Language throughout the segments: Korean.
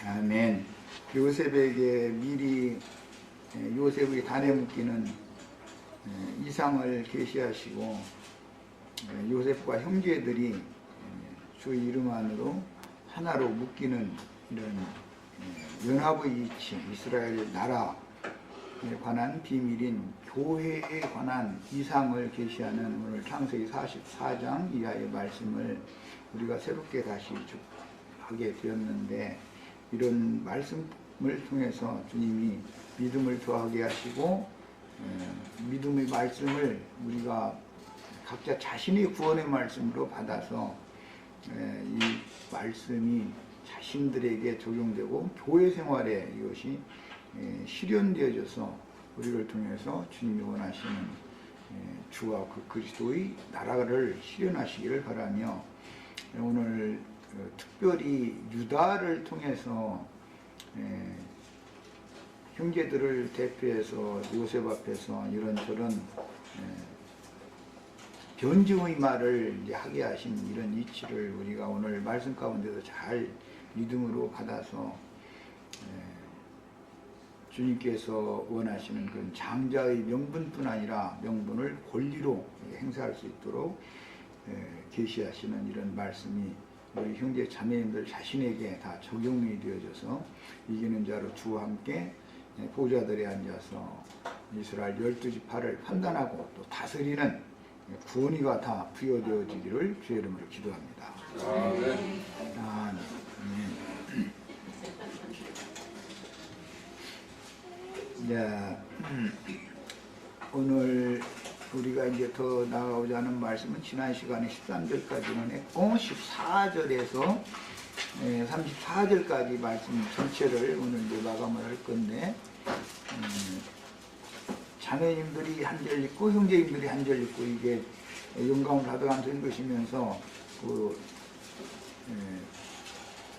아멘. 요셉에게 미리 요셉의 단에 묶이는 이상을 계시하시고 요셉과 형제들이 주 이름 안으로 하나로 묶이는 이런 연합의 이치, 이스라엘 나라에 관한 비밀인 교회에 관한 이상을 계시하는 오늘 창세기 44장 이하의 말씀을 우리가 새롭게 다시 하게 되었는데, 이런 말씀을 통해서 주님이 믿음을 더하게 하시고 믿음의 말씀을 우리가 각자 자신의 구원의 말씀으로 받아서 이 말씀이 자신들에게 적용되고 교회 생활에 이것이 실현되어져서 우리를 통해서 주님이 원하시는 주와 그 그리스도의 나라를 실현하시기를 바라며, 오늘 특별히 유다를 통해서 형제들을 대표해서 요셉 앞에서 이런저런 변증의 말을 이제 하게 하신 이런 이치를 우리가 오늘 말씀 가운데서 잘 믿음으로 받아서 주님께서 원하시는 그런 장자의 명분뿐 아니라 명분을 권리로 행사할 수 있도록 계시하시는 이런 말씀이 우리 형제 자매님들 자신에게 다 적용이 되어져서 이기는 자로 주와 함께 보좌들에 앉아서 이스라엘 12지파를 판단하고 또 다스리는 구원이가 다 부여되어지기를 주의 이름으로 기도합니다. 아멘. 자, 오늘 우리가 이제 더 나아가고자 하는 말씀은 지난 시간에 13절까지는 했고 14절에서 34절까지 말씀 전체를 오늘 이제 마감을 할 건데, 자매님들이 한 절 읽고 형제님들이 한 절 읽고 이게 영감을 받아가면서 읽으시면서 그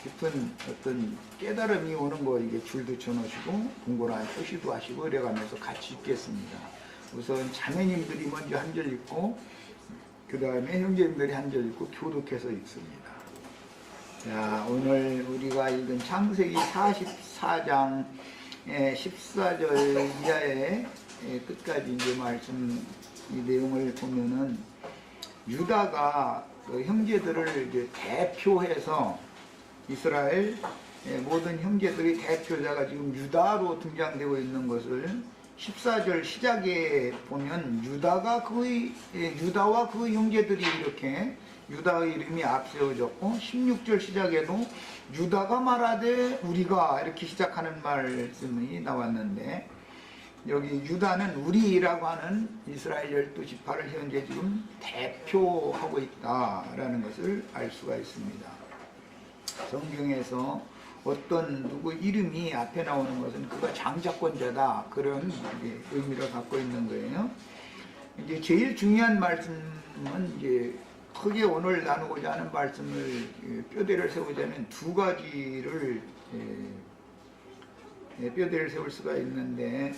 깊은 어떤 깨달음이 오는 거 이게 줄도 쳐놓으시고 공고한 표시도 하시고 이래가면서 같이 읽겠습니다. 우선 자매님들이 먼저 한 절 읽고 그 다음에 형제님들이 한 절 읽고 교독해서 읽습니다. 자, 오늘 우리가 읽은 창세기 44장 14절 이하의 끝까지 이제 말씀 이 내용을 보면은 유다가 그 형제들을 이제 대표해서 이스라엘 모든 형제들의 대표자가 지금 유다로 등장되고 있는 것을 14절 시작에 보면 유다와 그 형제들이 이렇게 유다의 이름이 앞세워졌고, 16절 시작에도 유다가 말하되 우리가 이렇게 시작하는 말씀이 나왔는데, 여기 유다는 우리라고 하는 이스라엘 12지파를 현재 지금 대표하고 있다라는 것을 알 수가 있습니다. 성경에서 어떤 누구 이름이 앞에 나오는 것은 그가 장자권자다, 그런 의미를 갖고 있는 거예요. 이제 제일 중요한 말씀은 이제 크게 오늘 나누고자 하는 말씀을 뼈대를 세우자면 두 가지를 뼈대를 세울 수가 있는데,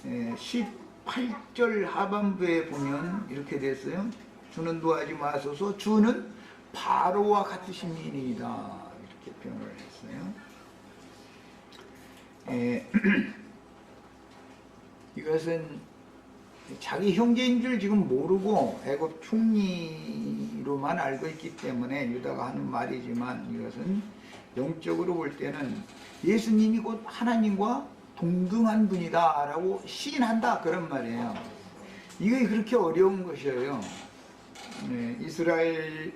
18절 하반부에 보면 이렇게 됐어요. 주는 노하지 마소서, 주는 바로와 같으심이니이다, 이렇게 표현을 했어요. 이것은 자기 형제인 줄 지금 모르고 애굽 총리로만 알고 있기 때문에 유다가 하는 말이지만, 이것은 영적으로 볼 때는 예수님이 곧 하나님과 동등한 분이다 라고 시인한다, 그런 말이에요. 이게 그렇게 어려운 것이에요. 이스라엘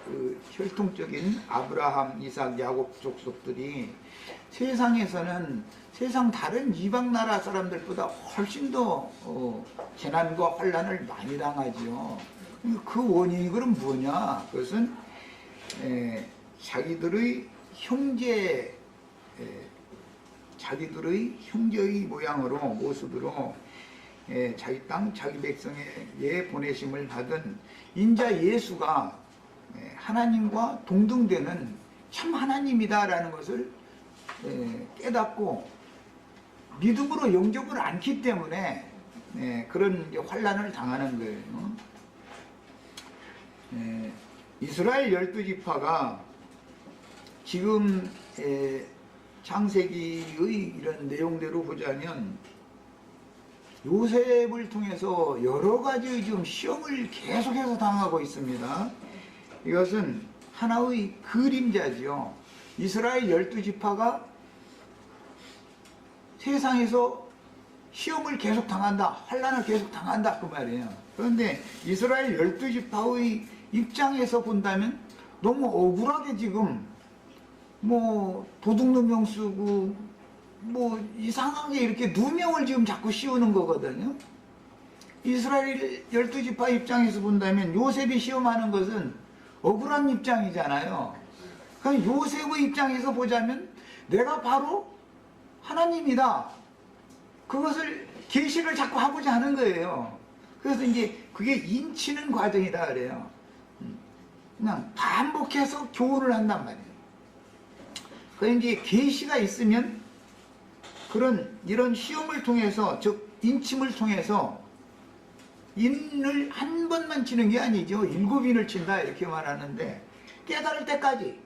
그 혈통적인 아브라함, 이삭, 야곱 족속들이 세상에서는 세상 다른 이방 나라 사람들보다 훨씬 더 재난과 환난을 많이 당하지요. 그 원인이 그럼 뭐냐? 그것은 자기들의 형제의 모양으로, 모습으로 자기 땅, 자기 백성에게 보내심을 받은 인자 예수가 하나님과 동등되는 참 하나님이다라는 것을 깨닫고 믿음으로 영접을 않기 때문에 그런 환난을 당하는 거예요. 이스라엘 12지파가 지금 창세기의 이런 내용대로 보자면 요셉을 통해서 여러 가지 지금 시험을 계속해서 당하고 있습니다. 이것은 하나의 그림자지요. 이스라엘 12지파가 세상에서 시험을 계속 당한다, 환난을 계속 당한다 그 말이에요. 그런데 이스라엘 12지파의 입장에서 본다면 너무 억울하게 지금 뭐 도둑누명 쓰고 뭐 이상하게 이렇게 누명을 지금 자꾸 씌우는 거거든요. 이스라엘 12지파 입장에서 본다면 요셉이 시험하는 것은 억울한 입장이잖아요. 그럼 요셉의 입장에서 보자면 내가 바로 하나님이다, 그것을 계시를 자꾸 하고자 하는 거예요. 그래서 이제 그게 인치는 과정이다 그래요. 그냥 반복해서 교훈을 한단 말이에요. 그래서 이제 계시가 있으면 이런 시험을 통해서, 즉 인침을 통해서 인을 한 번만 치는 게 아니죠. 7인을 친다 이렇게 말하는데, 깨달을 때까지,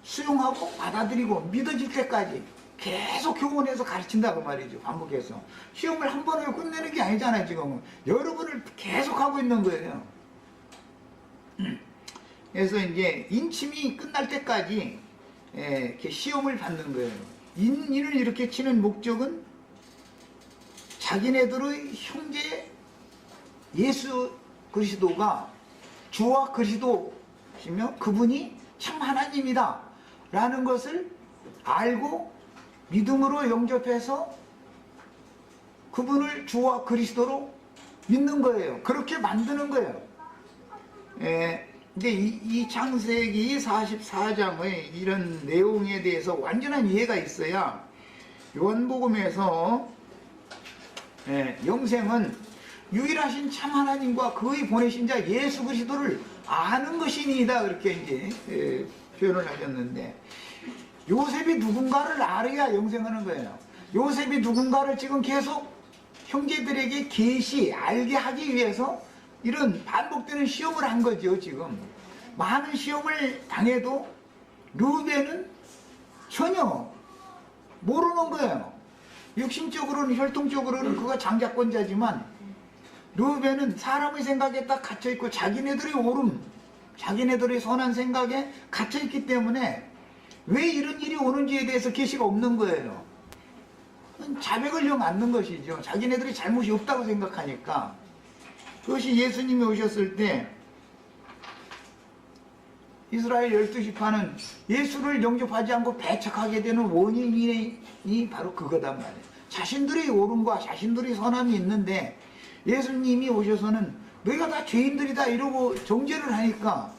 수용하고 받아들이고 믿어질 때까지 계속 교훈해서 가르친다고 말이죠. 반복해서. 시험을 한 번에 끝내는 게 아니잖아요. 지금 여러 번을 계속 하고 있는 거예요. 그래서 이제 인침이 끝날 때까지 이렇게 시험을 받는 거예요. 인을 이렇게 치는 목적은 자기네들의 형제 예수 그리스도가 주와 그리스도시며 그분이 참 하나님이다 라는 것을 알고 믿음으로 영접해서 그분을 주와 그리스도로 믿는 거예요. 그렇게 만드는 거예요. 이제 이 창세기 44장의 이런 내용에 대해서 완전한 이해가 있어야 요한복음에서 영생은 유일하신 참 하나님과 그의 보내신 자 예수 그리스도를 아는 것이니이다, 그렇게 이제 표현을 하셨는데, 요셉이 누군가를 알아야 영생하는 거예요. 요셉이 누군가를 지금 계속 형제들에게 알게 하기 위해서 이런 반복되는 시험을 한 거죠. 지금 많은 시험을 당해도 르우벤은 전혀 모르는 거예요. 육신적으로는, 혈통적으로는 그가 장자권자지만 르우벤은 사람의 생각에 딱 갇혀있고 자기네들의 옳음, 자기네들의 선한 생각에 갇혀있기 때문에 왜 이런 일이 오는지에 대해서 계시가 없는 거예요. 자백을 영 않는 것이죠. 자기네들이 잘못이 없다고 생각하니까. 그것이 예수님이 오셨을 때 이스라엘 12지파는 예수를 영접하지 않고 배척하게 되는 원인이 바로 그거단 말이에요. 자신들의 옳음과 자신들의 선함이 있는데 예수님이 오셔서는 너희가 다 죄인들이다 이러고 정죄를 하니까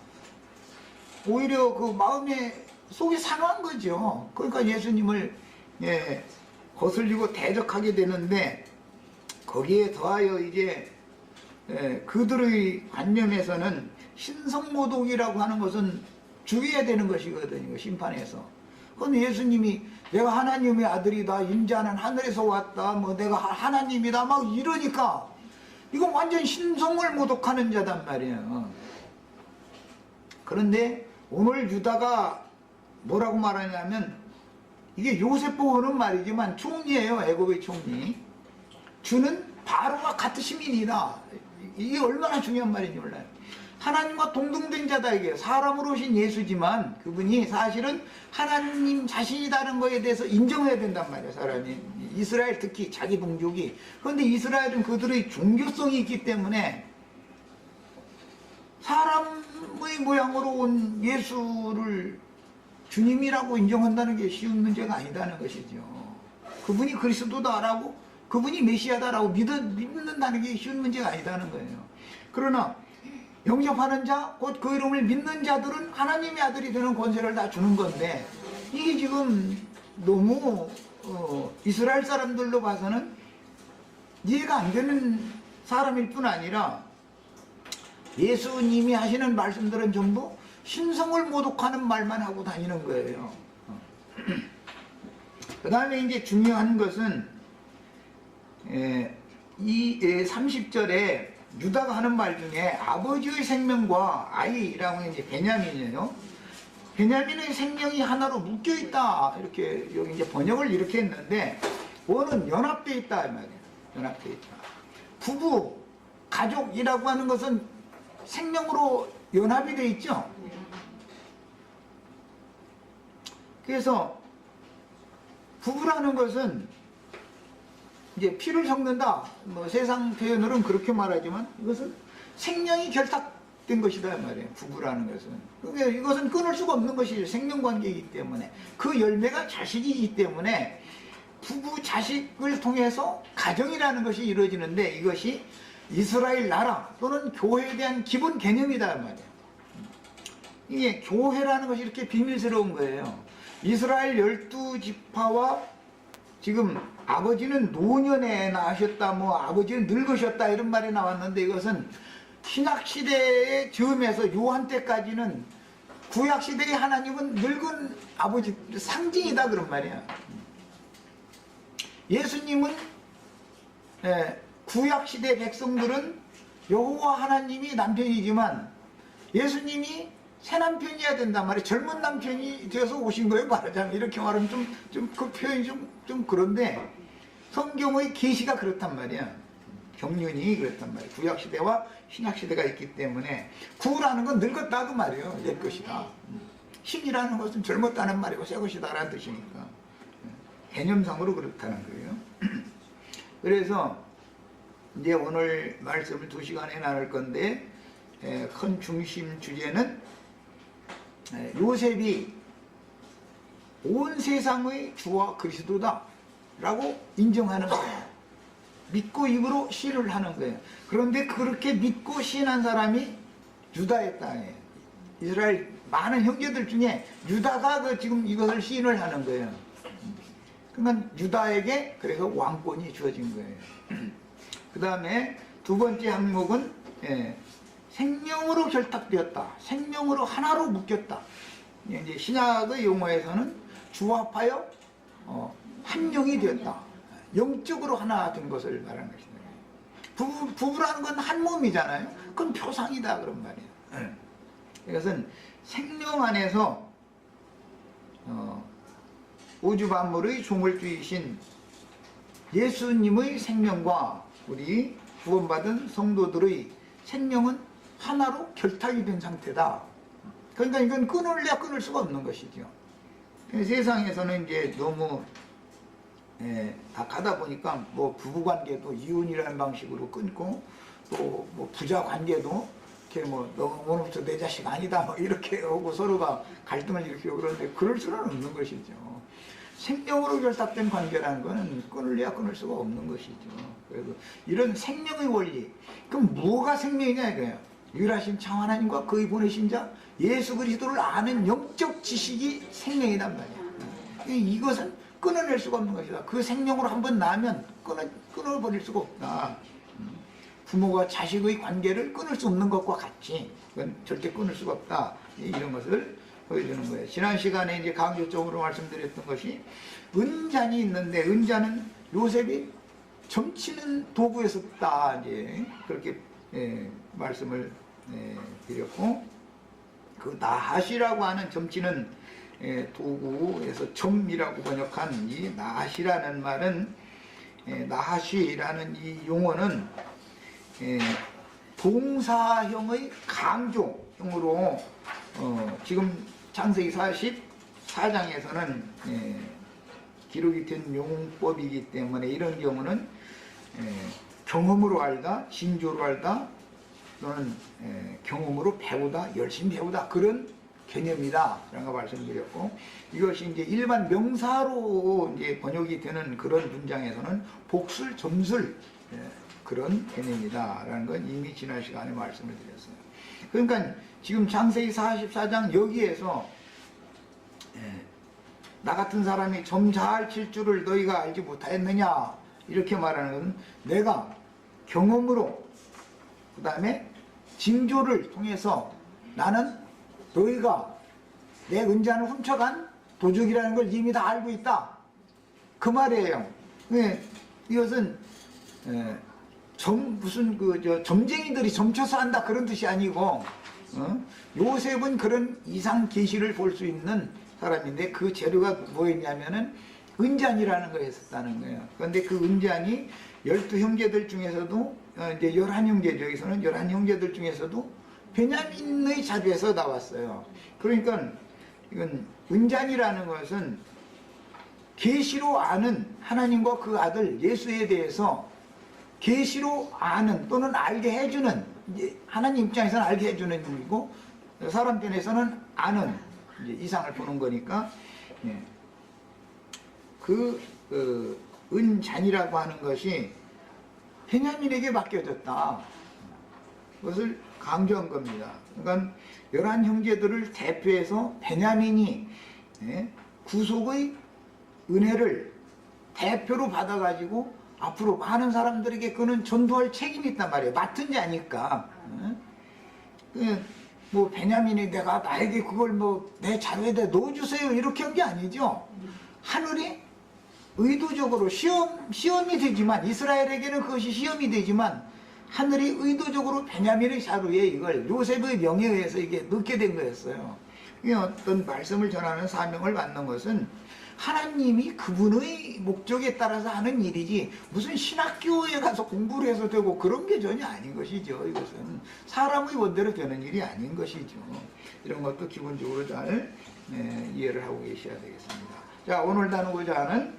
오히려 그 마음에 속이 상한 거죠. 그러니까 예수님을 거슬리고 대적하게 되는데, 거기에 더하여 이제 그들의 관념에서는 신성모독이라고 하는 것은 죽여야 되는 것이거든요. 심판에서. 그런데 예수님이 내가 하나님의 아들이다, 인자는 하늘에서 왔다, 뭐 내가 하나님이다 막 이러니까 이건 완전 신성을 모독하는 자단 말이에요. 그런데 오늘 유다가 뭐라고 말하냐면, 이게 요셉 보고는 말이지만 총리예요. 애굽의 총리. 주는 바로와 같은 시민이다. 이게 얼마나 중요한 말인지 몰라요. 하나님과 동등된 자다 이게. 사람으로 오신 예수지만 그분이 사실은 하나님 자신이라는 거에 대해서 인정해야 된단 말이에요. 사람이. 이스라엘 특히 자기 동족이. 그런데 이스라엘은 그들의 종교성이 있기 때문에 사람의 모양으로 온 예수를 주님이라고 인정한다는 게 쉬운 문제가 아니다는 것이죠. 그분이 그리스도다라고, 그분이 메시아다라고 믿는다는 게 쉬운 문제가 아니다는 거예요. 그러나 영접하는 자, 곧 그 이름을 믿는 자들은 하나님의 아들이 되는 권세를 다 주는 건데, 이게 지금 너무 이스라엘 사람들로 봐서는 이해가 안 되는 사람일 뿐 아니라 예수님이 하시는 말씀들은 전부 신성을 모독하는 말만 하고 다니는 거예요. 그 다음에 이제 중요한 것은 이 30절에 유다가 하는 말 중에 아버지의 생명과 아이라고 이제 베냐민이에요. 베냐민의 생명이 하나로 묶여 있다. 이렇게 여기 이제 번역을 이렇게 했는데 원은 연합되어 있다 이 말이에요. 연합되어 있다. 부부, 가족이라고 하는 것은 생명으로 연합이 되어 있죠. 그래서 부부라는 것은 이제 피를 섞는다. 뭐 세상 표현으로는 그렇게 말하지만 이것은 생명이 결탁된 것이다 말이에요. 부부라는 것은. 그러니까 이것은 끊을 수가 없는 것이죠. 생명관계이기 때문에. 그 열매가 자식이기 때문에 부부 자식을 통해서 가정이라는 것이 이루어지는데 이것이 이스라엘 나라 또는 교회에 대한 기본 개념이다 말이에요. 이게 교회라는 것이 이렇게 비밀스러운 거예요. 이스라엘 12지파와 지금 아버지는 노년에 낳으셨다, 뭐 아버지는 늙으셨다 이런 말이 나왔는데 이것은 신약시대의 즈음에서 요한 때까지는 구약시대의 하나님은 늙은 아버지 상징이다 그런 말이야. 예수님은 구약시대 백성들은 여호와 하나님이 남편이지만 예수님이 새 남편이어야 된단 말이에요. 젊은 남편이 되어서 오신 거예요. 말하자면 이렇게 말하면 그 표현이 좀 그런데 성경의 계시가 그렇단 말이야. 경륜이 그렇단 말이에요. 구약시대와 신약시대가 있기 때문에 구라는 건 늙었다 그 말이에요. 옛 것이다. 신이라는 것은 젊었다는 말이고 새 것이다 라는 뜻이니까 개념상으로 그렇다는 거예요. 그래서 이제 오늘 말씀을 2시간에 나눌 건데 큰 중심 주제는 요셉이 온 세상의 주와 그리스도다 라고 인정하는 거예요. 믿고 입으로 시인을 하는 거예요. 그런데 그렇게 믿고 시인한 사람이 유다의 땅이에요. 이스라엘 많은 형제들 중에 유다가 지금 이것을 시인을 하는 거예요. 그러니까 유다에게 그래서 왕권이 주어진 거예요. 그 다음에 두 번째 항목은 생명으로 결탁되었다. 생명으로 하나로 묶였다. 이제 신약의 용어에서는 주합하여 한 영이 되었다. 영적으로 하나 된 것을 말하는 것이다. 부부라는 건 한 몸이잖아요. 그건 표상이다 그런 말이에요. 이것은 생명 안에서 우주 만물의 조물주이신 예수님의 생명과 우리 구원받은 성도들의 생명은 하나로 결탁이 된 상태다. 그러니까 이건 끊을래야 끊을 수가 없는 것이죠. 세상에서는 이제 너무 다 가다 보니까 뭐 부부관계도 이혼이라는 방식으로 끊고 또 뭐 부자 관계도 이렇게 뭐 너 오늘부터 내 자식 아니다 뭐 이렇게 하고 서로가 갈등을 일으키고 그러는데 그럴 수는 없는 것이죠. 생명으로 결탁된 관계라는 것은 끊을래야 끊을 수가 없는 것이죠. 그래서 이런 생명의 원리, 그럼 뭐가 생명이냐 이거예요. 유일하신 참 하나님과 그의 보내신 자 예수 그리스도를 아는 영적 지식이 생명이란 말이야. 이것은 끊어낼 수가 없는 것이다. 그 생명으로 한번 나면 끊어버릴 수가 없다. 부모가 자식의 관계를 끊을 수 없는 것과 같이 그건 절대 끊을 수가 없다. 이런 것을 보여주는 거예요. 지난 시간에 이제 강조적으로 말씀드렸던 것이 은잔이 있는데 은잔은 요셉이 점치는 도구에 썼다. 이제 그렇게 말씀을 드렸고 그 나핫이라고 하는 점치는 도구에서 점이라고 번역한 이 나핫이라는 말은 나핫이라는 이 용어는 동사형의 강조형으로 지금 창세기 44장에서는 기록이 된 용법이기 때문에 이런 경우는 경험으로 알다, 징조로 알다 또는 경험으로 배우다, 열심히 배우다 그런 개념이다 라는 거 말씀드렸고 이것이 이제 일반 명사로 이제 번역이 되는 그런 문장에서는 복술, 점술 그런 개념이다 라는 건 이미 지난 시간에 말씀을 드렸어요. 그러니까 지금 창세기 44장 여기에서 나 같은 사람이 점 잘 칠 줄을 너희가 알지 못하였느냐 이렇게 말하는 것은 내가 경험으로 그 다음에 징조를 통해서 나는 너희가 내 은잔을 훔쳐간 도적이라는 걸 이미 다 알고 있다 그 말이에요. 이것은 무슨 점쟁이들이 점쳐서 한다 그런 뜻이 아니고 요셉은 그런 이상 계시를 볼 수 있는 사람인데 그 재료가 뭐였냐면은 은잔이라는 거였었다는 거예요. 그런데 그 은잔이 12형제들 중에서도 이제 11형제죠. 여기서는 11형제들 중에서도 베냐민의 자리에서 나왔어요. 그러니까 이건 은잔이라는 것은 계시로 아는 하나님과 그 아들 예수에 대해서 계시로 아는 또는 알게 해주는, 이제 하나님 입장에서는 알게 해주는 의미고 사람 편에서는 아는 이제 이상을 보는 거니까, 예. 은잔이라고 하는 것이 베냐민에게 맡겨졌다. 그것을 강조한 겁니다. 그러니까 11형제들을 대표해서 베냐민이, 예, 구속의 은혜를 대표로 받아가지고 앞으로 많은 사람들에게 그는 전도할 책임이 있단 말이에요. 맡은 자니까. 뭐 베냐민이 내가 나에게 그걸 뭐 내 자료에다 넣어주세요 이렇게 한 게 아니죠. 하늘이 의도적으로 시험이 되지만, 이스라엘에게는 그것이 시험이 되지만 하늘이 의도적으로 베냐민의 자루에 이걸 요셉의 명예에 의해서 이게 넣게 된 거였어요. 이게 어떤 말씀을 전하는 사명을 받는 것은 하나님이 그분의 목적에 따라서 하는 일이지 무슨 신학교에 가서 공부를 해서 되고 그런 게 전혀 아닌 것이죠. 이것은 사람의 원대로 되는 일이 아닌 것이죠. 이런 것도 기본적으로 잘 이해를 하고 계셔야 되겠습니다. 자, 오늘 다루고자 하는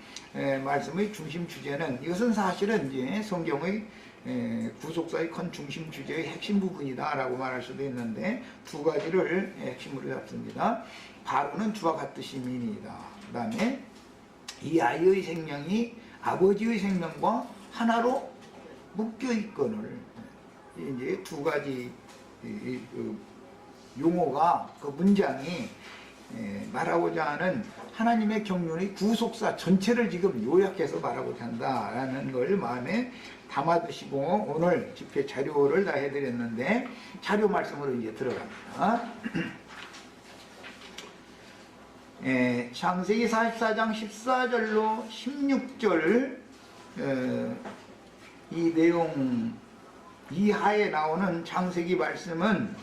말씀의 중심 주제는, 이것은 사실은 이제 성경의 구속사의 큰 중심 주제의 핵심 부분이다 라고 말할 수도 있는데, 두 가지를 핵심으로 잡습니다. 바로는 주와 같으심이니이다. 그 다음에 이 아이의 생명이 아버지의 생명과 하나로 묶여 있거늘. 이제 두 가지 그 용어가, 그 문장이 말하고자 하는 하나님의 경륜의 구속사 전체를 지금 요약해서 말하고자 한다라는 걸 마음에 담아두시고, 오늘 집회 자료를 다 해드렸는데 자료 말씀으로 이제 들어갑니다. 창세기 44장 14절로 16절 이 내용 이하에 나오는 창세기 말씀은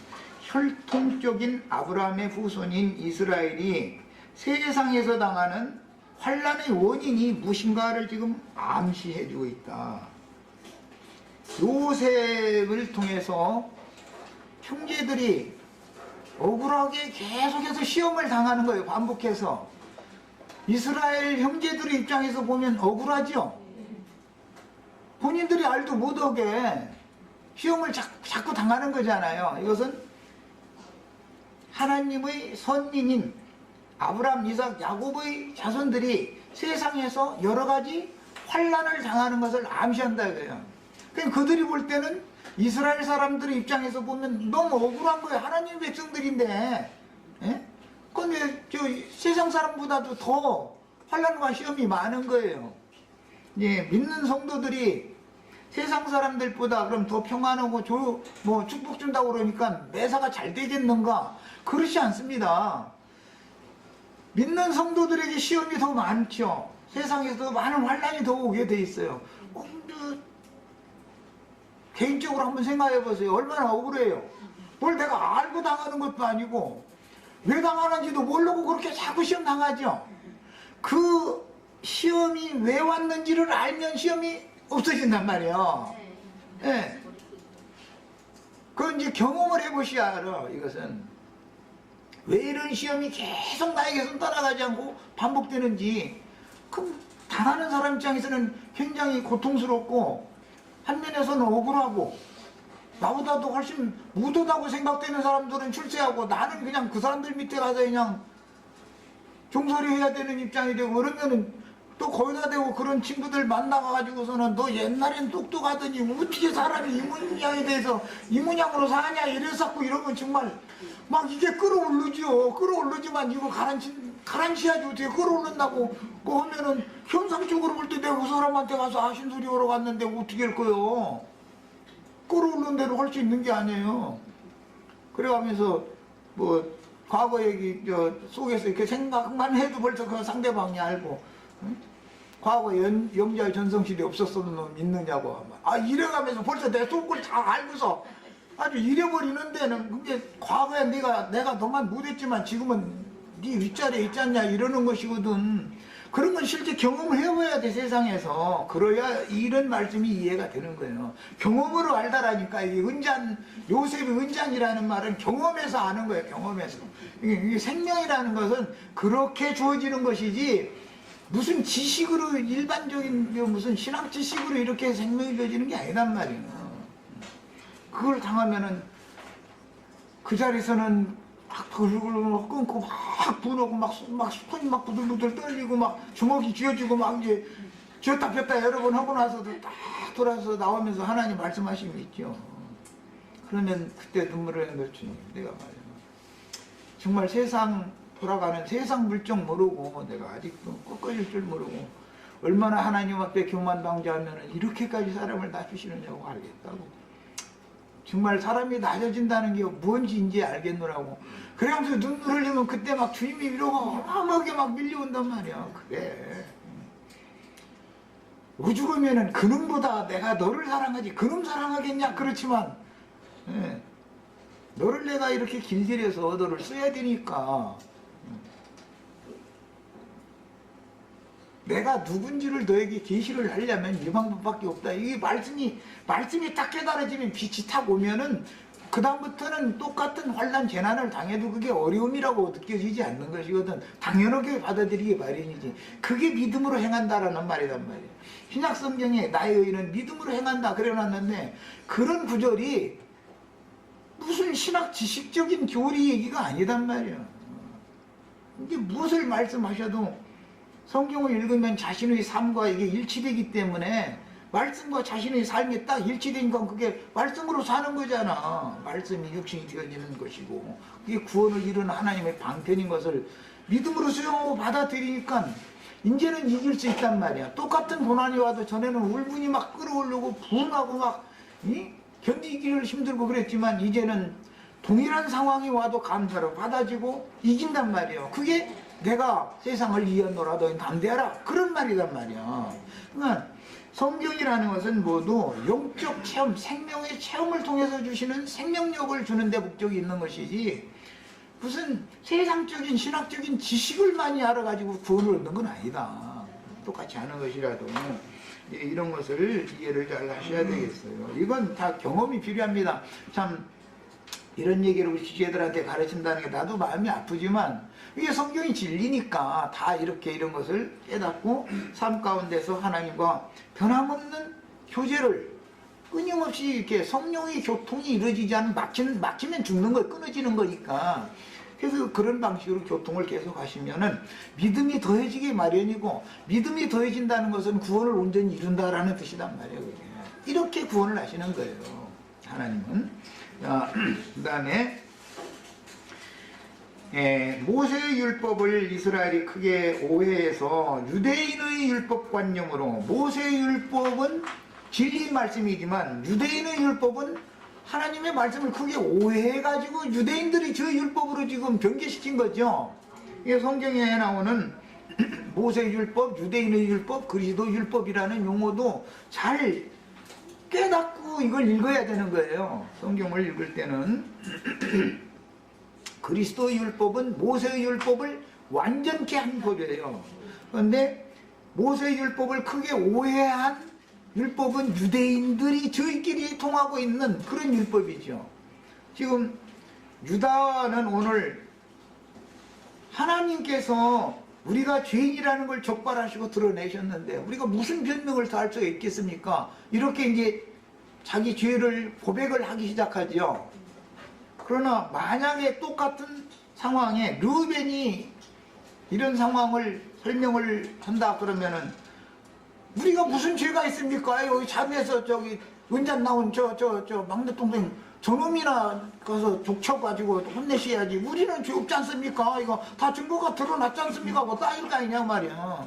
혈통적인 아브라함의 후손인 이스라엘이 세상에서 당하는 환란의 원인이 무엇인가를 지금 암시해주고 있다. 요셉을 통해서 형제들이 억울하게 계속해서 시험을 당하는 거예요. 반복해서. 이스라엘 형제들의 입장에서 보면 억울하죠. 본인들이 알도 못하게 시험을 자꾸 당하는 거잖아요. 이것은 하나님의 선민인 아브라함, 이삭, 야곱의 자손들이 세상에서 여러 가지 환란을 당하는 것을 암시한다 이거예요. 그러니까 그들이 볼 때는 이스라엘 사람들의 입장에서 보면 너무 억울한 거예요. 하나님 백성들인데, 예? 근데 저 세상 사람보다도 더 환란과 시험이 많은 거예요. 예, 믿는 성도들이 세상 사람들보다 그럼 더 평안하고 뭐 축복 준다고 그러니까 매사가 잘 되겠는가? 그렇지 않습니다. 믿는 성도들에게 시험이 더 많죠. 세상에서 많은 환란이 더 오게 돼 있어요. 개인적으로 한번 생각해 보세요. 얼마나 억울해요. 뭘 내가 알고 당하는 것도 아니고 왜 당하는지도 모르고 그렇게 자꾸 시험 당하죠. 그 시험이 왜 왔는지를 알면 시험이 없어진단 말이에요. 예. 그건 이제 경험을 해보셔야 알아. 이것은 왜 이런 시험이 계속 나에게서 떠나가지 않고 반복되는지. 그럼 당하는 사람 입장에서는 굉장히 고통스럽고 한면에서는 억울하고, 나보다도 훨씬 무도하다고 생각되는 사람들은 출세하고 나는 그냥 그 사람들 밑에 가서 그냥 종소리 해야 되는 입장이 되고, 그러면은 또 거기다 대고 그런 친구들 만나가지고서는 너 옛날엔 똑똑하더니 어떻게 사람이 이 문양에 대해서 이 문양으로 사냐 이래서 이러면 정말 막 이게 끌어올르죠. 끌어올르지만 이거 가라앉혀야지 어떻게 끌어올른다고 그 하면은 현상적으로 볼 때 내가 그 사람한테 가서 아신소리 하러 갔는데 어떻게 할 거요. 끌어올른 대로 할 수 있는 게 아니에요. 그래가면서 뭐 과거 얘기 속에서 이렇게 생각만 해도 벌써 그 상대방이 알고, 응? 과거 영자의 전성실이 없었어도 너 믿느냐고. 이래가면서 벌써 내 속을 다 알고서 아주 잃어버리는 데는 그게 과거에 내가 너만 못했지만 지금은 네 윗자리에 있지 않냐 이러는 것이거든. 그런 건 실제 경험을 해봐야 돼 세상에서. 그래야 이런 말씀이 이해가 되는 거예요. 경험으로 알다라니까. 이 요셉의 은잔이라는 말은 경험에서 아는 거예요. 경험에서. 이게 생명이라는 것은 그렇게 주어지는 것이지 무슨 지식으로 일반적인 무슨 신학 지식으로 이렇게 생명이 주어지는 게 아니란 말이에요. 그걸 당하면은 그 자리에서는 막 얼굴을 끊고 막 분하고 막 손이 막 부들부들 떨리고 막 주먹이 쥐어지고 막 이제 쥐었다 폈다 여러 번 하고 나서도 딱 돌아서 나오면서 하나님 말씀하심이 있죠. 그러면 그때 눈물을 흘렸지. 내가 말이야. 정말 세상 돌아가는 세상 물정 모르고 내가 아직도 꺾어질 줄 모르고 얼마나 하나님 앞에 교만방자하면 이렇게까지 사람을 낮추시느냐고 알겠다고. 정말 사람이 낮아진다는 게 뭔지 이제 알겠노라고. 그래가면서 눈물 흘리면 그때 막 주님이 위로가 어마어마하게 막 밀려온단 말이야. 그래. 오죽하면은 그놈보다 내가 너를 사랑하지 그놈 사랑하겠냐. 그렇지만 너를 내가 이렇게 길들여서 너를 써야 되니까 내가 누군지를 너에게 계시를 하려면 이 방법밖에 없다. 이게 말씀이 딱 깨달아지면 빛이 탁 오면은 그 다음부터는 똑같은 환난 재난을 당해도 그게 어려움이라고 느껴지지 않는 것이거든. 당연하게 받아들이기 마련이지. 그게 믿음으로 행한다라는 말이란 말이야. 신약 성경에 나의 의는 믿음으로 행한다 그래놨는데 그런 구절이 무슨 신학 지식적인 교리 얘기가 아니단 말이야. 이게 무엇을 말씀하셔도 성경을 읽으면 자신의 삶과 이게 일치되기 때문에 말씀과 자신의 삶이 딱 일치되니까 그게 말씀으로 사는 거잖아. 말씀이 육신이 되어지는 것이고 그게 구원을 이루는 하나님의 방편인 것을 믿음으로 수용하고 받아들이니까 이제는 이길 수 있단 말이야. 똑같은 고난이 와도 전에는 울분이 막 끓어오르고 분하고 막 견디기를 힘들고 그랬지만 이제는 동일한 상황이 와도 감사로 받아지고 이긴단 말이에요. 그게 내가 세상을 이겼노라도 담대하라 그런 말이란 말이야. 그러니까 성경이라는 것은 모두 영적 체험, 생명의 체험을 통해서 주시는 생명력을 주는 데 목적이 있는 것이지 무슨 세상적인 신학적인 지식을 많이 알아가지고 구원을 얻는 건 아니다. 똑같이 하는 것이라도 이런 것을 이해를 잘 하셔야 되겠어요. 이건 다 경험이 필요합니다. 참 이런 얘기를 우리 지혜들한테 가르친다는 게 나도 마음이 아프지만 이게 성경이 진리니까 다 이렇게 이런 것을 깨닫고 삶 가운데서 하나님과 변함없는 교제를 끊임없이 이렇게 성령의 교통이 이루어지지 않으면 막히면 죽는 거 끊어지는 거니까 그래서 그런 방식으로 교통을 계속 하시면은 믿음이 더해지기 마련이고 믿음이 더해진다는 것은 구원을 온전히 이룬다라는 뜻이란 말이에요. 그게. 이렇게 구원을 하시는 거예요. 하나님은. 그 다음에 모세의 율법을 이스라엘이 크게 오해해서 유대인의 율법관념으로 모세의 율법은 진리 말씀이지만 유대인의 율법은 하나님의 말씀을 크게 오해해가지고 유대인들이 저 율법으로 지금 변개시킨 거죠. 이게 성경에 나오는 모세의 율법, 유대인의 율법, 그리스도 율법이라는 용어도 잘 깨닫고 이걸 읽어야 되는 거예요. 성경을 읽을 때는 그리스도의 율법은 모세의 율법을 완전케 한 법이에요. 그런데 모세의 율법을 크게 오해한 율법은 유대인들이 저희끼리 통하고 있는 그런 율법이죠. 지금 유다는 오늘 하나님께서 우리가 죄인이라는 걸 적발하시고 드러내셨는데 우리가 무슨 변명을 더 할 수가 있겠습니까? 이렇게 이제 자기 죄를 고백을 하기 시작하죠. 그러나 만약에 똑같은 상황에 르우벤이 이런 상황을 설명을 한다 그러면은 우리가 무슨 죄가 있습니까? 여기 자미에서 저기 은잔 나온 저 막내 동생 저놈이나 가서 족쳐가지고 혼내셔야지. 우리는 죄 없지 않습니까? 이거 다 증거가 드러났지 않습니까? 뭐 따일 거 아니냐 말이야.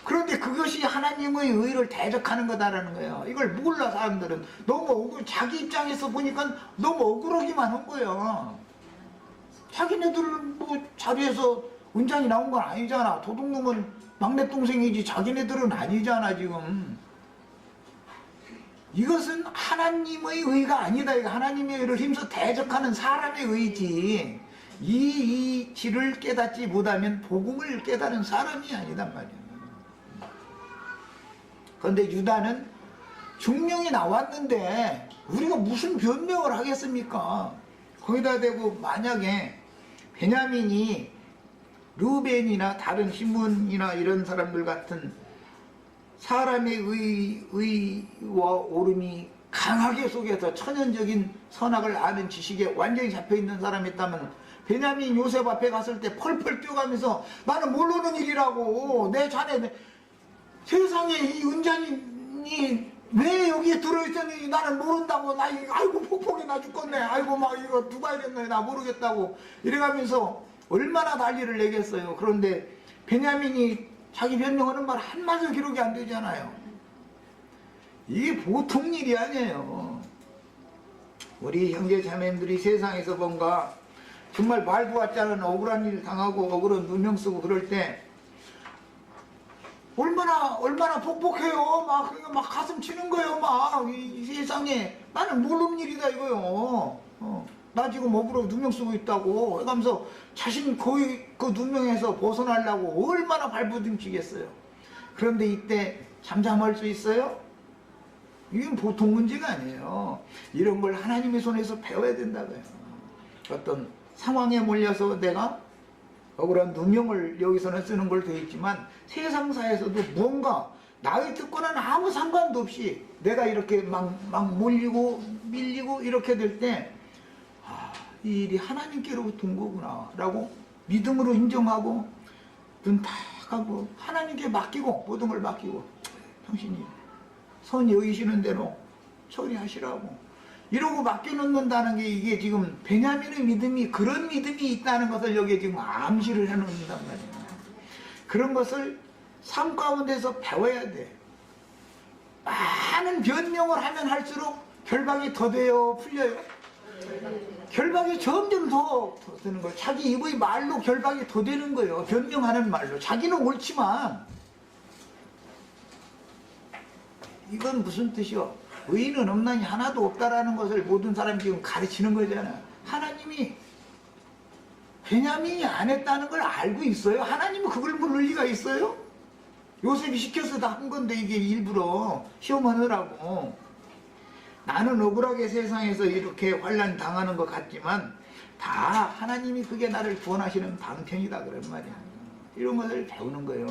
그런데 그것이 하나님의 의를 대적하는 거다라는 거예요. 이걸 몰라 사람들은. 너무 자기 입장에서 보니까 너무 억울하기만 한 거예요. 자기네들은 뭐 자리에서 은장이 나온 건 아니잖아. 도둑놈은 막내 동생이지 자기네들은 아니잖아 지금. 이것은 하나님의 의가 아니다. 이거 하나님의 의를 힘써 대적하는 사람의 의지. 이 이치를 깨닫지 못하면 복음을 깨달은 사람이 아니단 말이에요. 그런데 유다는 증명이 나왔는데 우리가 무슨 변명을 하겠습니까? 거기다 대고 만약에 베냐민이 르벤이나 다른 시몬이나 이런 사람들 같은 사람의 의와 옳음이 강하게 속에서 천연적인 선악을 아는 지식에 완전히 잡혀있는 사람이 있다면 베냐민 요셉 앞에 갔을 때 펄펄 뛰어가면서 나는 모르는 일이라고 내 자네 세상에 이 은장이 왜 여기에 들어있었는지 나는 모른다고 나 아이고 폭폭이 나 죽겠네 아이고 막 이거 누가 이랬네 나 모르겠다고 이래가면서 얼마나 난리를 내겠어요. 그런데 베냐민이 자기 변명하는 말 한마디도 기록이 안 되잖아요. 이게 보통 일이 아니에요. 우리 형제 자매님들이 세상에서 뭔가 정말 말도 같지 않은 억울한 일 당하고 억울한 누명 쓰고 그럴 때 얼마나 폭폭해요. 막 가슴 치는 거예요. 이 세상에 나는 모르는 일이다 이거요. 나 지금 억울하고 누명 쓰고 있다고 그러면서 자신 거의 그 누명에서 벗어나려고 얼마나 발부둥치겠어요. 그런데 이때 잠잠할 수 있어요? 이건 보통 문제가 아니에요. 이런 걸 하나님의 손에서 배워야 된다고요. 어떤 상황에 몰려서 내가 억울한 누명을 여기서는 쓰는 걸 되어 있지만 세상사에서도 뭔가 나의 특권은 아무 상관도 없이 내가 이렇게 막 몰리고 밀리고 이렇게 될 때 이 일이 하나님께로부터 온 거구나 라고 믿음으로 인정하고 눈 탁 하고 하나님께 맡기고 모든 걸 맡기고 당신이 선이 여기시는 대로 처리하시라고 이러고 맡겨놓는다는 게 이게 지금 베냐민의 믿음이 그런 믿음이 있다는 것을 여기에 지금 암시를 해놓는단 말이에요. 그런 것을 삶 가운데서 배워야 돼. 많은 변명을 하면 할수록 결박이 더 돼요? 풀려요? 결박이 점점 더 되는 거예요. 자기 입의 말로 결박이 더 되는 거예요. 변명하는 말로. 자기는 옳지만 이건 무슨 뜻이요? 의인은 없나니 하나도 없다라는 것을 모든 사람이 지금 가르치는 거잖아요. 하나님이 베냐민이 안 했다는 걸 알고 있어요. 하나님은 그걸 모를 리가 있어요? 요셉이 시켜서 다 한 건데 이게 일부러 시험하느라고. 나는 억울하게 세상에서 이렇게 환난 당하는 것 같지만 다 하나님이 그게 나를 구원하시는 방편이다 그런 말이야. 이런 것을 배우는 거예요.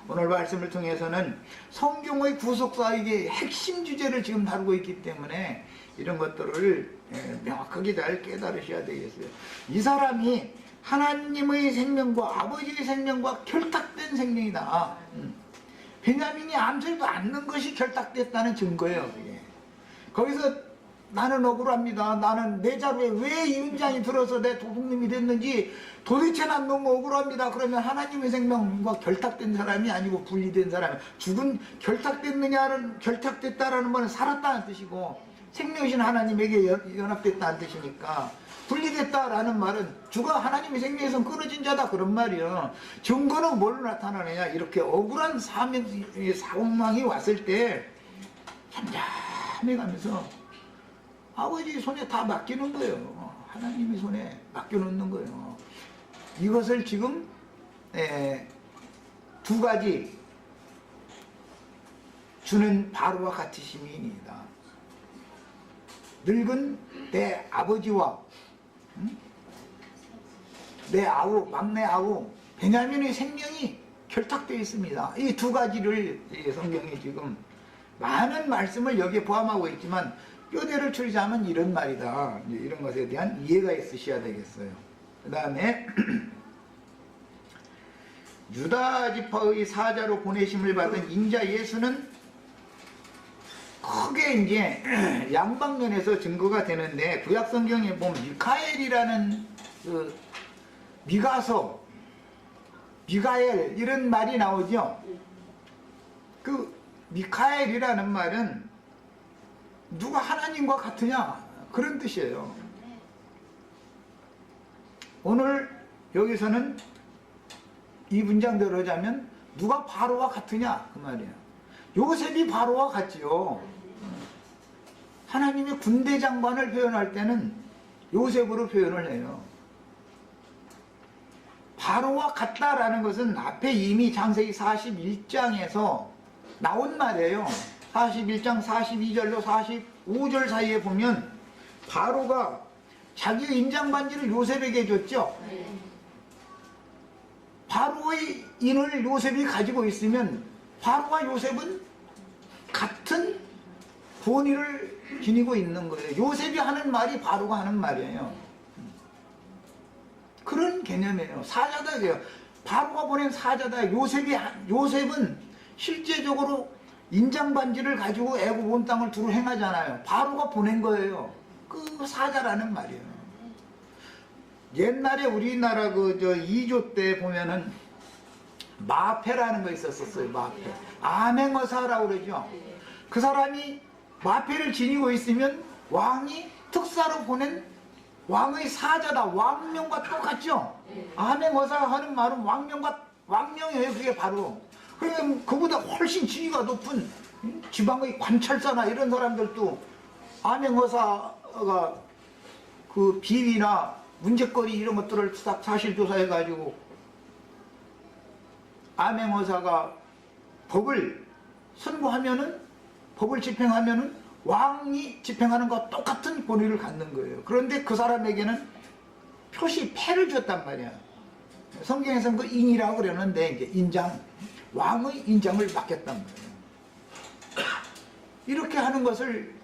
오늘 말씀을 통해서는 성경의 구속사역의 핵심 주제를 지금 다루고 있기 때문에 이런 것들을 명확하게 잘 깨달으셔야 되겠어요. 이 사람이 하나님의 생명과 아버지의 생명과 결탁된 생명이다. 베냐민이 암살도 않는 것이 결탁됐다는 증거예요. 그게. 거기서 나는 억울합니다. 나는 내 자루에 왜 이 은장이 들어서 내 도둑놈이 됐는지 도대체 난 너무 억울합니다. 그러면 하나님의 생명과 결탁된 사람이 아니고 분리된 사람. 죽은 결탁됐다라는 말은 살았다는 뜻이고 생명이신 하나님에게 연합됐다는 뜻이니까 분리됐다라는 말은 죽어 하나님의 생명에서 끊어진 자다 그런 말이에요. 증거는 뭘로 나타나느냐 이렇게 억울한 상황이 왔을 때 잠잠해가면서 아버지 손에 다 맡기는 거예요. 하나님의 손에 맡겨놓는 거예요. 이것을 지금 두 가지 주는 바로와 같으심이니이다. 늙은 내 아버지와 내 아우, 막내 아우 베냐민의 생명이 결탁되어 있습니다. 이 두 가지를 성경이 지금 많은 말씀을 여기에 포함하고 있지만 뼈대를 추리자면 이런 말이다. 이런 것에 대한 이해가 있으셔야 되겠어요. 그 다음에 유다 지파의 사자로 보내심을 받은 인자 예수는 크게 이제 양방면에서 증거가 되는데 구약 성경에 보면 미카엘이라는 그 미가서, 미가엘 이런 말이 나오죠. 그 미카엘이라는 말은 누가 하나님과 같으냐 그런 뜻이에요. 오늘 여기서는 이 문장대로 하자면 누가 바로와 같으냐 그 말이에요. 요셉이 바로와 같지요. 하나님의 군대 장관을 표현할 때는 요셉으로 표현을 해요. 바로와 같다라는 것은 앞에 이미 창세기 41장에서 나온 말이에요. 41장 42절로 45절 사이에 보면 바로가 자기 인장반지를 요셉에게 줬죠. 바로의 인을 요셉이 가지고 있으면 바로와 요셉은 같은 권위를 지니고 있는 거예요. 요셉이 하는 말이 바로가 하는 말이에요. 그런 개념이에요. 사자다 이게요. 바로가 보낸 사자다. 요셉은 실제적으로 인장반지를 가지고 애굽 온 땅을 두루 행하잖아요. 바로가 보낸 거예요. 그 사자라는 말이에요. 옛날에 우리나라 그 2조 때 보면은 마패라는 거 있었어요. 마패. 암행어사라고 그러죠. 그 사람이 마패를 지니고 있으면 왕이 특사로 보낸 왕의 사자다. 왕명과 똑같죠. 암행어사가 하는 말은 왕명이에요. 그게 바로. 그러면 그보다 훨씬 지위가 높은 지방의 관찰사나 이런 사람들도 암행어사가 그 비리나 문제거리 이런 것들을 사실 조사해가지고 암행어사가 법을 선고하면은, 법을 집행하면은 왕이 집행하는 것과 똑같은 권위를 갖는 거예요. 그런데 그 사람에게는 표시 패를 줬단 말이야. 성경에서는 그 인이라고 그러는데 이제 인장, 왕의 인장을 맡겼단 말이에요. 이렇게 하는 것을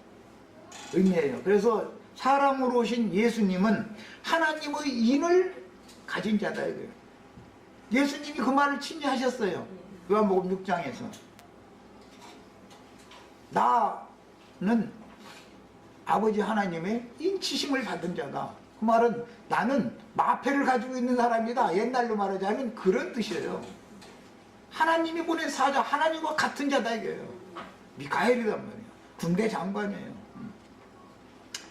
의미해요. 그래서 사람으로 오신 예수님은 하나님의 인을 가진 자다 이거예요. 예수님이 그 말을 친지하셨어요. 요한복음 6장에서 나는 아버지 하나님의 인치심을 받은 자다. 그 말은 나는 마패를 가지고 있는 사람이다. 옛날로 말하자면 그런 뜻이에요. 하나님이 보낸 사자, 하나님과 같은 자다 이거예요. 미카엘이란 말이에요. 군대 장관이에요.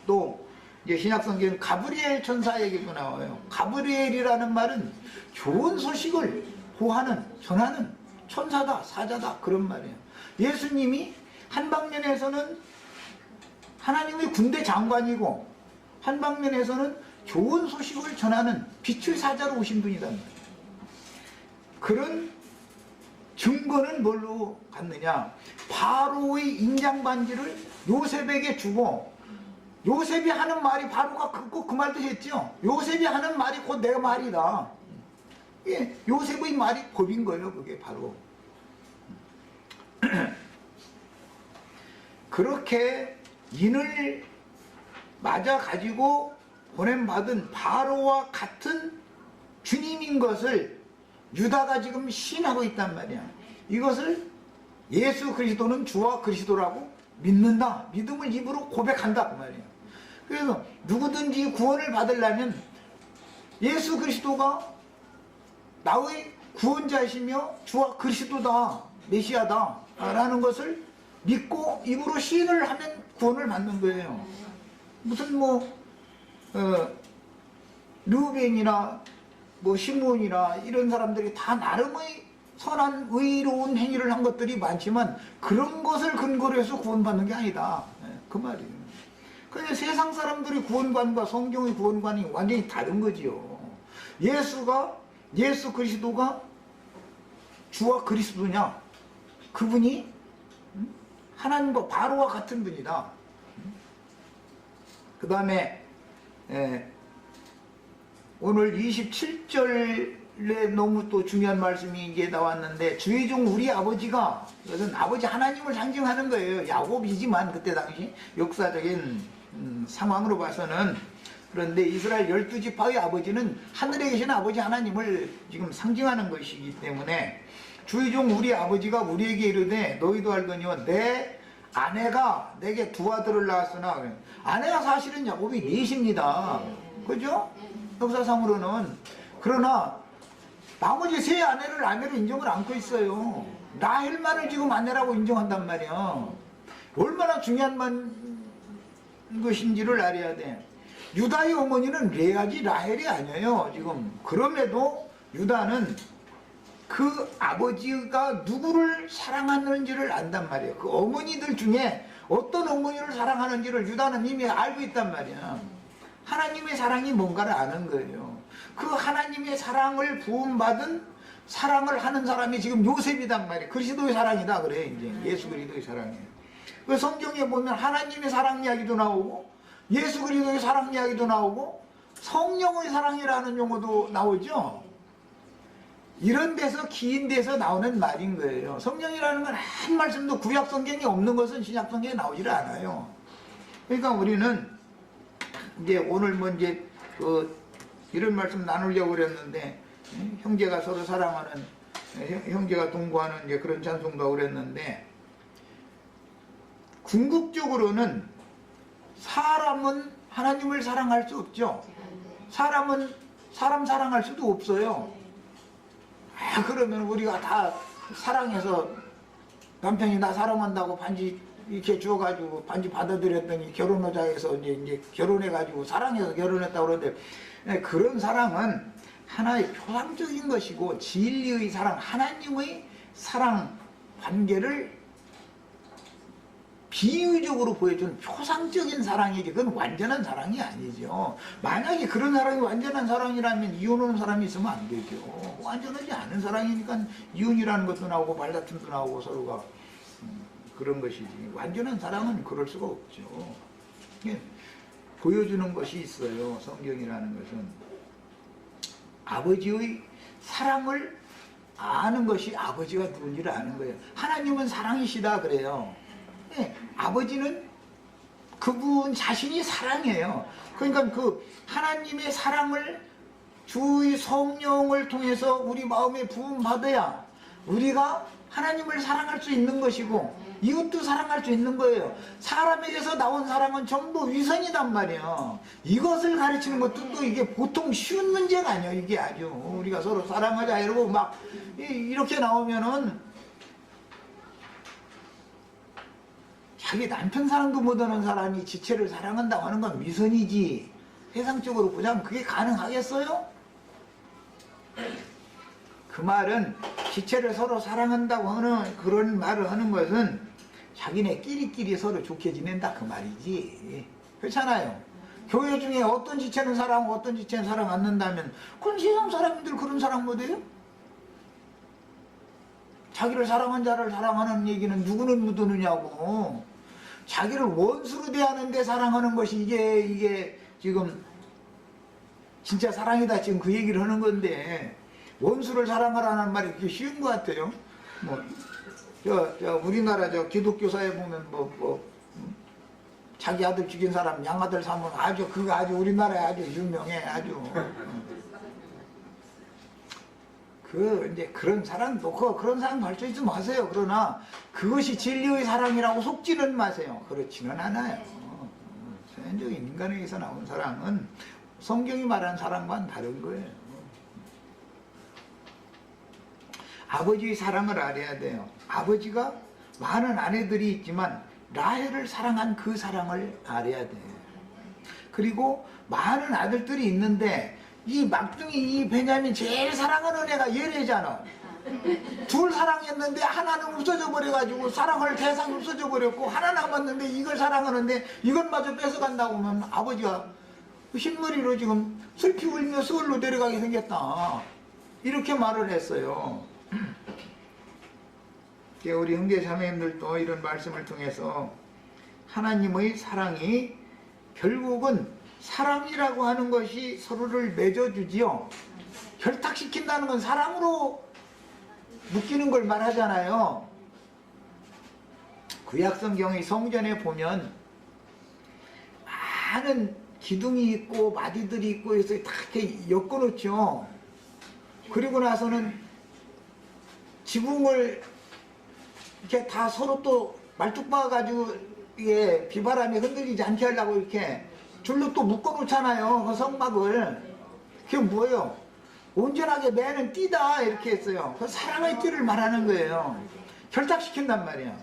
또 이제 신약성경은 가브리엘 천사 얘기도 나와요. 가브리엘이라는 말은 좋은 소식을 호하는, 전하는 천사다, 사자다 그런 말이에요. 예수님이 한 방면에서는 하나님의 군대 장관이고 한 방면에서는 좋은 소식을 전하는 빛의 사자로 오신 분이란 말이에요. 그런 증거는 뭘로 갔느냐? 바로의 인장반지를 요셉에게 주고, 요셉이 하는 말이 바로가 그 말도 했죠. 요셉이 하는 말이 곧 내 말이다. 예, 요셉의 말이 법인 거예요. 그게 바로. 그렇게 인을 맞아 가지고 보냄받은 바로와 같은 주님인 것을 유다가 지금 시인하고 있단 말이야. 이것을 예수 그리스도는 주와 그리스도라고 믿는다. 믿음을 입으로 고백한다 그 말이야. 그래서 누구든지 구원을 받으려면 예수 그리스도가 나의 구원자이시며 주와 그리스도다, 메시아다 라는 것을 믿고 입으로 시인을 하면 구원을 받는 거예요. 무슨 르우벤이나 시므온이나 이런 사람들이 다 나름의 선한 의로운 행위를 한 것들이 많지만 그런 것을 근거로 해서 구원받는 게 아니다. 그 말이에요. 그런데 세상 사람들의 구원관과 성경의 구원관이 완전히 다른 거지요. 예수 그리스도가 주와 그리스도냐? 그분이 하나님과 바로와 같은 분이다. 그 다음에 오늘 27절에 너무 또 중요한 말씀이 이제 나왔는데, 주의 종 우리 아버지가, 이것은 아버지 하나님을 상징하는 거예요. 야곱이지만 그때 당시 역사적인 상황으로 봐서는. 그런데 이스라엘 12지파의 아버지는 하늘에 계신 아버지 하나님을 지금 상징하는 것이기 때문에, 주의 종 우리 아버지가 우리에게 이르되 너희도 알거니와 내 아내가 내게 두 아들을 낳았으나, 아내가 사실은 야곱이 넷입니다. 그죠? 역사상으로는. 그러나 나머지 세 아내를 아내로 인정을 않고 있어요. 라헬만을 지금 아내라고 인정한단 말이야. 얼마나 중요한 것인지를 알아야 돼. 유다의 어머니는 레아지 라헬이 아니에요 지금. 그럼에도 유다는 그 아버지가 누구를 사랑하는지를 안단 말이에요. 그 어머니들 중에 어떤 어머니를 사랑하는지를 유다는 이미 알고 있단 말이야. 하나님의 사랑이 뭔가를 아는 거예요. 그 하나님의 사랑을 부음받은 사랑을 하는 사람이 지금 요셉이단 말이에요. 그리스도의 사랑이다 그래. 이제 예수 그리스도의 사랑이에요. 그 성경에 보면 하나님의 사랑 이야기도 나오고 예수 그리스도의 사랑 이야기도 나오고 성령의 사랑이라는 용어도 나오죠. 이런 데서 긴 데서 나오는 말인 거예요. 성령이라는 건 한 말씀도 구약 성경에 없는 것은 신약 성경에 나오질 않아요. 그러니까 우리는 이제 오늘 뭐 이제 이런 말씀 나누려고 그랬는데 형제가 서로 사랑하는 형제가 동거하는 이제 그런 찬송도 그랬는데 궁극적으로는 사람은 하나님을 사랑할 수 없죠. 사람은 사람 사랑할 수도 없어요. 그러면 우리가 다 사랑해서 남편이 나 사랑한다고 반지 이렇게 주어가지고 반지 받아들였더니 결혼호장에서 이제 결혼해가지고 사랑해서 결혼했다고 그러는데 그런 사랑은 하나의 표상적인 것이고 진리의 사랑, 하나님의 사랑 관계를 비유적으로 보여주는 표상적인 사랑이지 그건 완전한 사랑이 아니죠. 만약에 그런 사랑이 완전한 사랑이라면 이혼하는 사람이 있으면 안 되죠. 완전하지 않은 사랑이니까 이혼이라는 것도 나오고 말다툼도 나오고 서로가 그런 것이지 완전한 사랑은 그럴 수가 없죠. 보여주는 것이 있어요. 성경이라는 것은 아버지의 사랑을 아는 것이 아버지가 누군지를 아는 거예요. 하나님은 사랑이시다 그래요. 아버지는 그분 자신이 사랑이에요. 그러니까 그 하나님의 사랑을 주의 성령을 통해서 우리 마음에 부음받아야 우리가 하나님을 사랑할 수 있는 것이고 이웃도 사랑할 수 있는 거예요. 사람에게서 나온 사랑은 전부 위선이단 말이에요. 이것을 가르치는 것도 또 이게 보통 쉬운 문제가 아니에요. 이게 아주 우리가 서로 사랑하자 이러고 막 이렇게 나오면은 자기 남편 사랑도 못하는 사람이 지체를 사랑한다고 하는 건 위선이지 세상적으로 보자면 그게 가능하겠어요? 그 말은 지체를 서로 사랑한다고 하는 그런 말을 하는 것은 자기네끼리끼리 서로 좋게 지낸다 그 말이지. 그렇잖아요. 교회 중에 어떤 지체는 사랑하고 어떤 지체는 사랑 안 한다면 그건 세상 사람들 그런 사랑 못해요? 자기를 사랑한 자를 사랑하는 얘기는 누구는 묻느냐고. 자기를 원수로 대하는데 사랑하는 것이 이게 지금 진짜 사랑이다 지금 그 얘기를 하는 건데 원수를 사랑하라는 말이 그렇게 쉬운 것 같아요. 우리나라 기독교사에 보면 자기 아들 죽인 사람 양아들 사면 그거 아주 우리나라에 아주 유명해 아주. 이제 그런 사람 놓고 그런 사람 발전하지 마세요. 그러나 그것이 진리의 사랑이라고 속지는 마세요. 그렇지는 않아요. 자연적인 인간에게서 나온 사랑은 성경이 말한 사랑과는 다른 거예요. 아버지의 사랑을 알아야 돼요. 아버지가 많은 아내들이 있지만 라헬을 사랑한 그 사랑을 알아야 돼요. 그리고 많은 아들들이 있는데 이 막둥이 이 베냐민 제일 사랑하는 애가 예레잖아. 둘 사랑했는데 하나는 없어져 버려가지고 사랑할 대상이 없어져 버렸고 하나 남았는데 이걸 사랑하는데 이것마저 뺏어간다고 하면 아버지가 흰머리로 지금 슬피 울며 서울로 내려가게 생겼다 이렇게 말을 했어요. 우리 형제 자매님들도 이런 말씀을 통해서 하나님의 사랑이 결국은 사랑이라고 하는 것이 서로를 맺어주지요. 결탁시킨다는 건 사랑으로 묶이는 걸 말하잖아요. 구약성경의 성전에 보면 많은 기둥이 있고 마디들이 있고 해서 다 이렇게 엮어놓죠. 그리고 나서는 지붕을 이렇게 다 서로 또 말뚝 박아가지고 이게 비바람이 흔들리지 않게 하려고 이렇게 줄로 또 묶어놓잖아요. 그 성막을. 그게 뭐예요? 온전하게 매는 띠다 이렇게 했어요. 그 사랑의 띠를 말하는 거예요. 결탁시킨단 말이에요.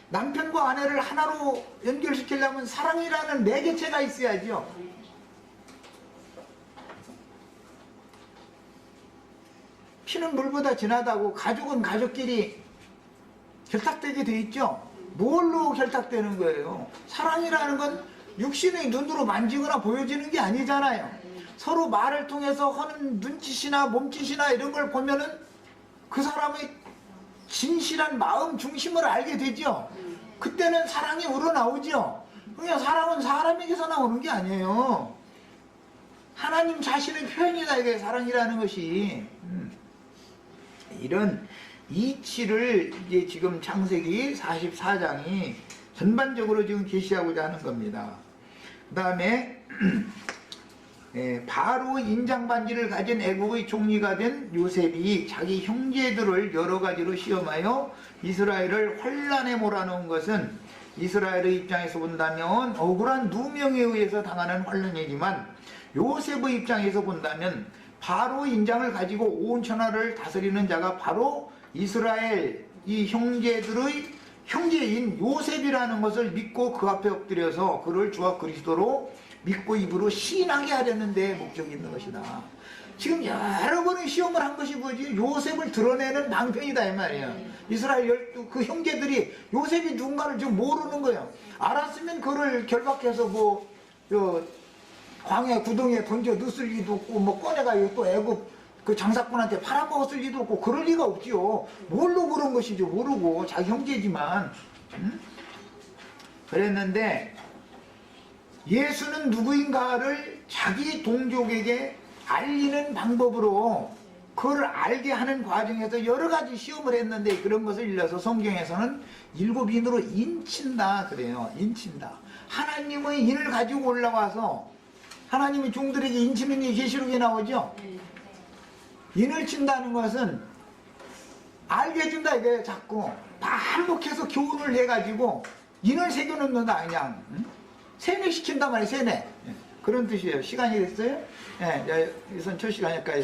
남편과 아내를 하나로 연결시키려면 사랑이라는 매개체가 있어야죠. 피는 물보다 진하다고 가족은 가족끼리 결탁되게 돼 있죠. 뭘로 결탁되는 거예요? 사랑이라는 건 육신의 눈으로 만지거나 보여지는 게 아니잖아요. 서로 말을 통해서 하는 눈짓이나 몸짓이나 이런 걸 보면은 그 사람의 진실한 마음 중심을 알게 되죠. 그때는 사랑이 우러나오죠. 그러니까 사랑은 사람에게서 나오는 게 아니에요. 하나님 자신의 표현이다, 이게 사랑이라는 것이. 이런 이치를 이제 지금 창세기 44장이 전반적으로 지금 계시하고자 하는 겁니다. 그 다음에 바로 인장 반지를 가진 애국의 총리가 된 요셉이 자기 형제들을 여러 가지로 시험하여 이스라엘을 환란에 몰아넣은 것은 이스라엘의 입장에서 본다면 억울한 누명에 의해서 당하는 환란이지만 요셉의 입장에서 본다면 바로 인장을 가지고 온 천하를 다스리는 자가 바로 이스라엘 이 형제들의 형제인 요셉이라는 것을 믿고 그 앞에 엎드려서 그를 주와 그리스도로 믿고 입으로 시인하게 하려는 데 목적이 있는 것이다. 지금 여러 번의 시험을 한 것이 뭐지? 요셉을 드러내는 방편이다 이 말이에요. 이스라엘 12 그 형제들이 요셉이 누군가를 지금 모르는 거예요. 알았으면 그를 결박해서 광야 구덩이에 던져 넣었을 리도 없고 꺼내가 또 애굽 그 장사꾼한테 팔아먹었을 리도 없고 그럴 리가 없지요. 뭘로 그런 것이죠? 모르고 자기 형제지만. 그랬는데 예수는 누구인가를 자기 동족에게 알리는 방법으로 그걸 알게 하는 과정에서 여러 가지 시험을 했는데 그런 것을 일러서 성경에서는 7인으로 인친다 그래요. 인친다. 하나님의 인을 가지고 올라와서 하나님의 종들에게 인치는 게 계시록에 나오죠. 인을 친다는 것은 알게 해준다 이게 자꾸 반복해서 교훈을 해가지고 인을 새겨놓는다 그냥. 세뇌시킨단 말이에요. 세뇌. 그런 뜻이에요. 시간이 됐어요? 네, 우선 첫 시간까지